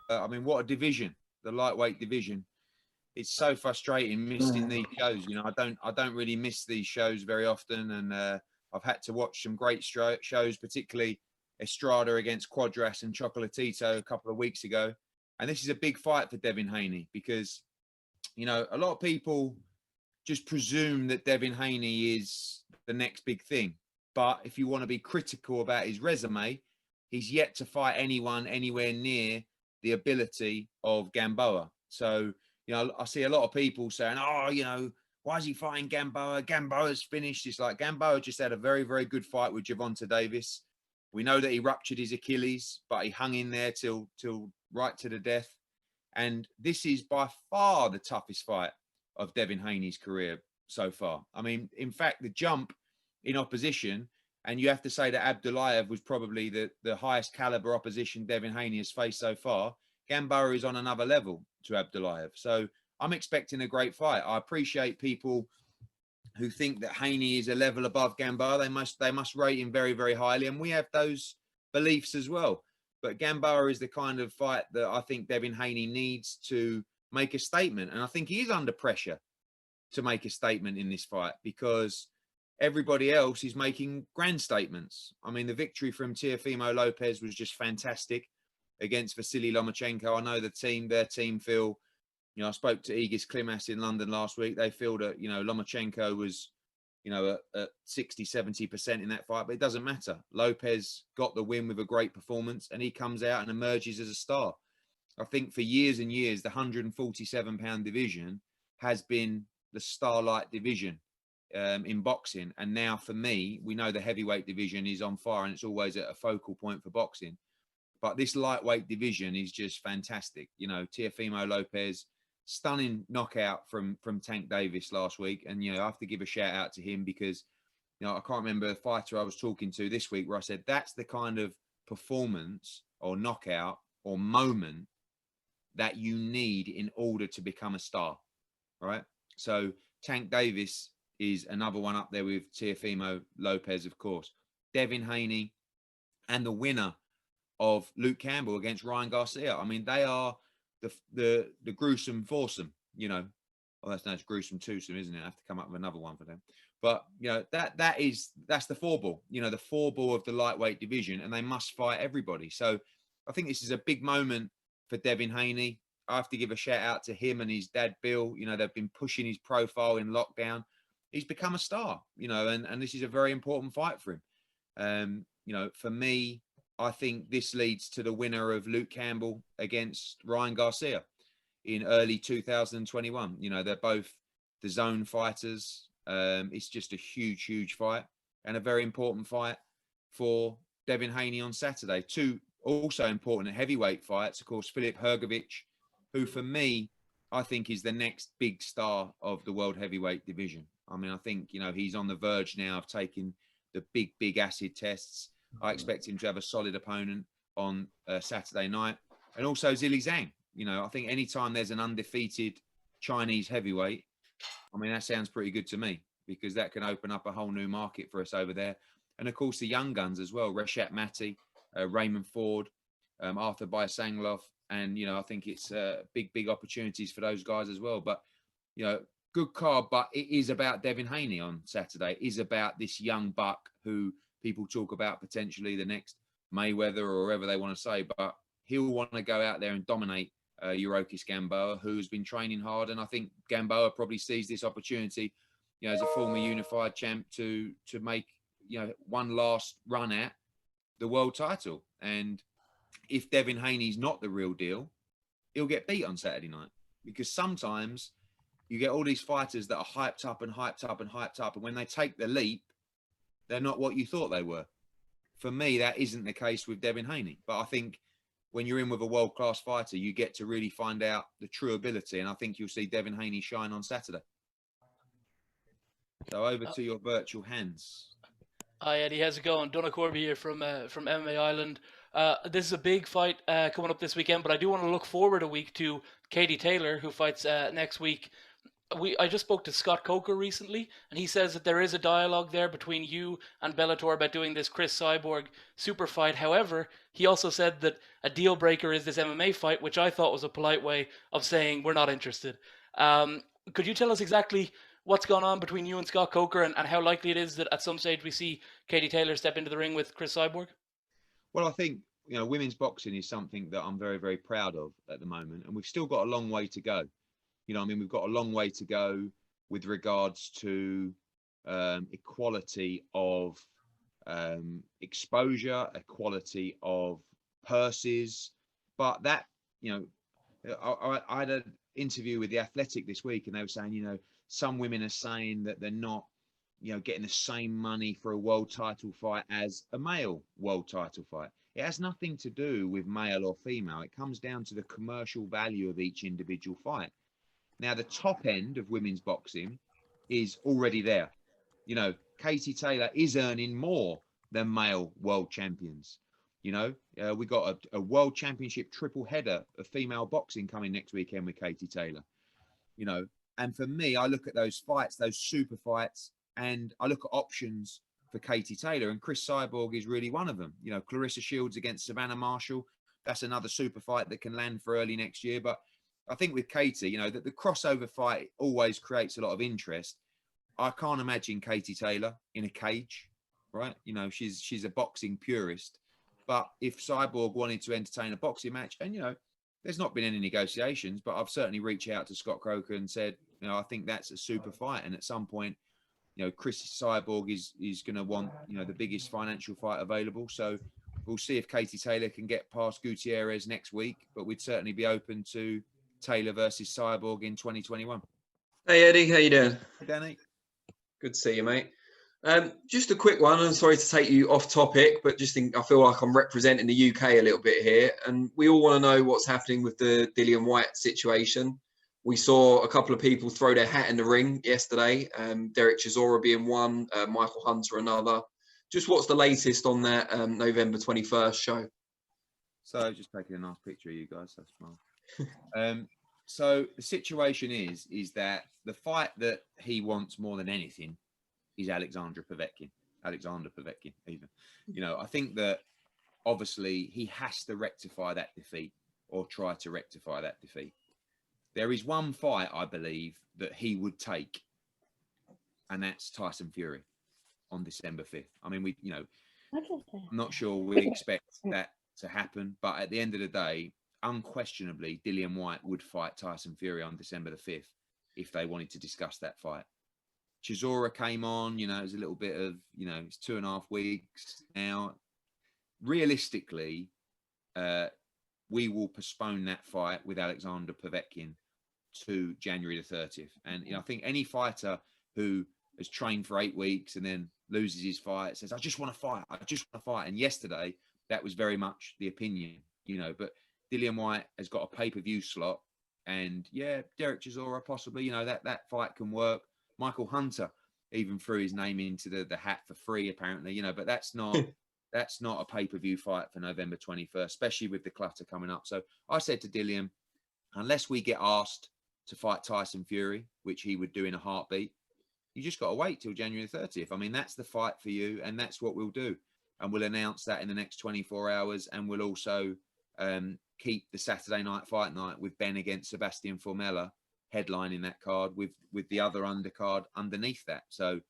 I mean, what a division, the lightweight division. It's so frustrating missing these shows. You know, I don't really miss these shows very often, and I've had to watch some great shows, particularly Estrada against Quadras and Chocolatito a couple of weeks ago. And this is a big fight for Devin Haney because, you know, a lot of people just presume that Devin Haney is the next big thing. But if you want to be critical about his resume, he's yet to fight anyone anywhere near the ability of Gamboa. So, you know, I see a lot of people saying, oh, you know, why is he fighting Gamboa? Gamboa's finished. It's like Gamboa just had a very, very good fight with Gervonta Davis. We know that he ruptured his Achilles, but he hung in there till right to the death. And this is by far the toughest fight of Devin Haney's career so far. I mean, in fact, the jump in opposition, and you have to say that Abdullayev was probably the highest caliber opposition Devin Haney has faced so far. Gamboa is on another level to Abdullayev. So I'm expecting a great fight. I appreciate people who think that Haney is a level above Gamboa. They must rate him very, very highly. And we have those beliefs as well. But Gamboa is the kind of fight that I think Devin Haney needs to make a statement. And I think he is under pressure to make a statement in this fight because everybody else is making grand statements. I mean, the victory from Teofimo Lopez was just fantastic against Vasily Lomachenko. I know their team feel, you know, I spoke to Egis Klimas in London last week. They feel that, you know, Lomachenko was, you know, at 60, 70% in that fight, but it doesn't matter. Lopez got the win with a great performance and he comes out and emerges as a star. I think for years and years, the 147-pound division has been the starlight division in boxing. And now for me, we know the heavyweight division is on fire and it's always a focal point for boxing. But this lightweight division is just fantastic. You know, Teofimo Lopez, stunning knockout from Tank Davis last week. And, you know, I have to give a shout out to him because, you know, I can't remember a fighter I was talking to this week where I said, that's the kind of performance or knockout or moment that you need in order to become a star, right? So Tank Davis is another one up there with Teofimo Lopez, of course. Devin Haney and the winner of Luke Campbell against Ryan Garcia. I mean, they are the gruesome foursome, you know. Well, that's gruesome twosome, isn't it? I have to come up with another one for them. But, you know, that's the four ball, you know, the four ball of the lightweight division, and they must fight everybody. So I think this is a big moment for Devin Haney. I have to give a shout out to him and his dad, Bill. You know, they've been pushing his profile in lockdown. He's become a star, you know, and this is a very important fight for him. You know, for me, I think this leads to the winner of Luke Campbell against Ryan Garcia in early 2021. You know, they're both the zone fighters. It's just a huge, huge fight and a very important fight for Devin Haney on Saturday. Two also important heavyweight fights, of course, Filip Hrgovic, who for me, I think is the next big star of the world heavyweight division. I mean, I think, you know, he's on the verge now of taking the big acid tests. I expect him to have a solid opponent on Saturday night. And also Zhilei Zhang. You know, I think anytime there's an undefeated Chinese heavyweight, I mean, that sounds pretty good to me because that can open up a whole new market for us over there. And of course, the young guns as well, Reshat Mati, Raymond Ford, Arthur Baisanglov. And, you know, I think it's big opportunities for those guys as well. But, you know, good card, but it is about Devin Haney on Saturday. It is about this young buck who people talk about potentially the next Mayweather or whatever they want to say, but he'll want to go out there and dominate Yuriorkis Gamboa, who's been training hard. And I think Gamboa probably sees this opportunity, you know, as a former unified champ to make, you know, one last run at the world title. And if Devin Haney's not the real deal, he'll get beat on Saturday night because sometimes you get all these fighters that are hyped up and hyped up and hyped up. And when they take the leap, they're not what you thought they were. For me, that isn't the case with Devin Haney. But I think when you're in with a world-class fighter, you get to really find out the true ability. And I think you'll see Devin Haney shine on Saturday. So over to your virtual hands. Hi, Eddie. How's it going? Donna Corby here from MMA Island. This is a big fight coming up this weekend, but I do want to look forward a week to Katie Taylor, who fights next week I just spoke to Scott Coker recently, and he says that there is a dialogue there between you and Bellator about doing this Chris Cyborg super fight. However, he also said that a deal breaker is this MMA fight, which I thought was a polite way of saying we're not interested. Um, could you tell us exactly what's gone on between you and Scott Coker, and how likely it is that at some stage we see Katie Taylor step into the ring with Chris Cyborg? Well, I think, women's boxing is something that I'm very, very proud of at the moment, and we've still got a long way to go. We've got a long way to go with regards to equality of exposure, equality of purses. But that, I had an interview with The Athletic this week, and they were saying, some women are saying that they're not, getting the same money for a world title fight as a male world title fight. It has nothing to do with male or female. It comes down to the commercial value of each individual fight. Now, the top end of women's boxing is already there. Katie Taylor is earning more than male world champions. We got a world championship triple header of female boxing coming next weekend with Katie Taylor. And for me, I look at those fights, those super fights, and I look at options for Katie Taylor, and Chris Cyborg is really one of them. Clarissa Shields against Savannah Marshall, that's another super fight that can land for early next year. But I think with Katie, that the crossover fight always creates a lot of interest. I can't imagine Katie Taylor in a cage, right? She's a boxing purist. But if Cyborg wanted to entertain a boxing match, and there's not been any negotiations, but I've certainly reached out to Scott Croker and said, I think that's a super fight. And at some point, Chris Cyborg is going to want, the biggest financial fight available. So we'll see if Katie Taylor can get past Gutierrez next week, but we'd certainly be open to Taylor versus Cyborg in 2021. Hey, Eddie, how you doing? Hey, Danny. Good to see you, mate. Just a quick one, and sorry to take you off topic, but I feel like I'm representing the UK a little bit here, and we all want to know what's happening with the Dillian Whyte situation. We saw a couple of people throw their hat in the ring yesterday, Derek Chisora being one, Michael Hunter another. Just what's the latest on that November 21st show? So just taking a nice picture of you guys, that's fine. So the situation is that the fight that he wants more than anything is Alexander Povetkin, even. I think that obviously he has to rectify that defeat, or try to rectify that defeat. There is one fight, I believe, that he would take, and that's Tyson Fury on December 5th. I mean, I'm not sure we expect that to happen, but at the end of the day, unquestionably, Dillian Whyte would fight Tyson Fury on December the 5th if they wanted to discuss that fight. Chisora came on, it was a little bit of, it's 2.5 weeks now. Realistically, we will postpone that fight with Alexander Povetkin to January the 30th. And I think any fighter who has trained for 8 weeks and then loses his fight says, I just want to fight. And yesterday, that was very much the opinion, but Dillian Whyte has got a pay-per-view slot, and Derek Chisora possibly, that fight can work. Michael Hunter even threw his name into the hat for free, apparently, but that's not a pay-per-view fight for November 21st, especially with the clutter coming up. So I said to Dillian, unless we get asked to fight Tyson Fury, which he would do in a heartbeat, you just got to wait till January 30th. I mean, that's the fight for you, and that's what we'll do. And we'll announce that in the next 24 hours, and we'll also keep the Saturday night fight night with Ben against Sebastian Formella headlining that card with the other undercard underneath that. So,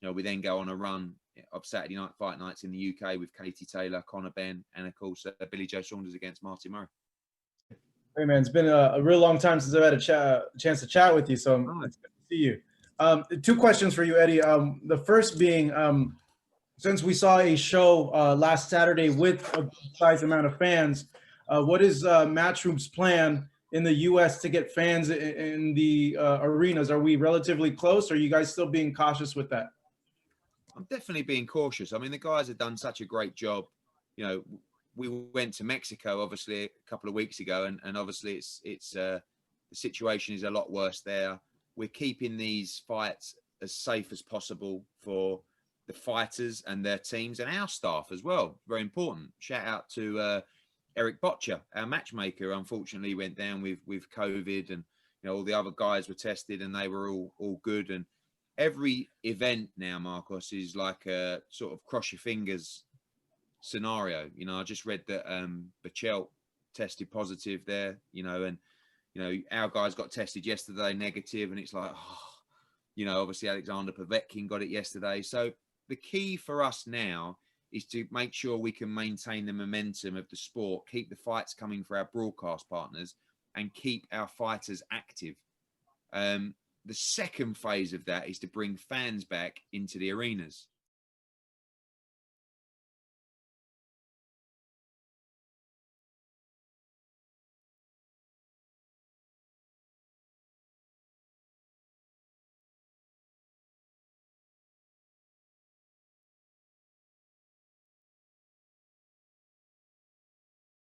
we then go on a run of Saturday night fight nights in the UK with Katie Taylor, Conor Benn, and of course Billy Joe Saunders against Martin Murray. Hey man, it's been a real long time since I've had a chance to chat with you, so it's good to see you. 2 questions for you, Eddie. The first being, since we saw a show last Saturday with a size amount of fans, what is Matchroom's plan in the U.S. to get fans in the arenas? Are we relatively close, or are you guys still being cautious with that? I'm definitely being cautious. I mean, the guys have done such a great job. We went to Mexico, obviously, a couple of weeks ago, and obviously it's the situation is a lot worse there. We're keeping these fights as safe as possible for the fighters and their teams and our staff as well. Very important. Shout out to Eric Botcher, our matchmaker. Unfortunately, went down with COVID, and you know, all the other guys were tested and they were all good. And every event now, Marcos, is like a sort of cross your fingers scenario. You know, I just read that Bachelt tested positive there, you know, and, you know, our guys got tested yesterday negative, and it's like, oh, you know, obviously Alexander Povetkin got it yesterday. So the key for us now is to make sure we can maintain the momentum of the sport, keep the fights coming for our broadcast partners, and keep our fighters active. The second phase of that is to bring fans back into the arenas.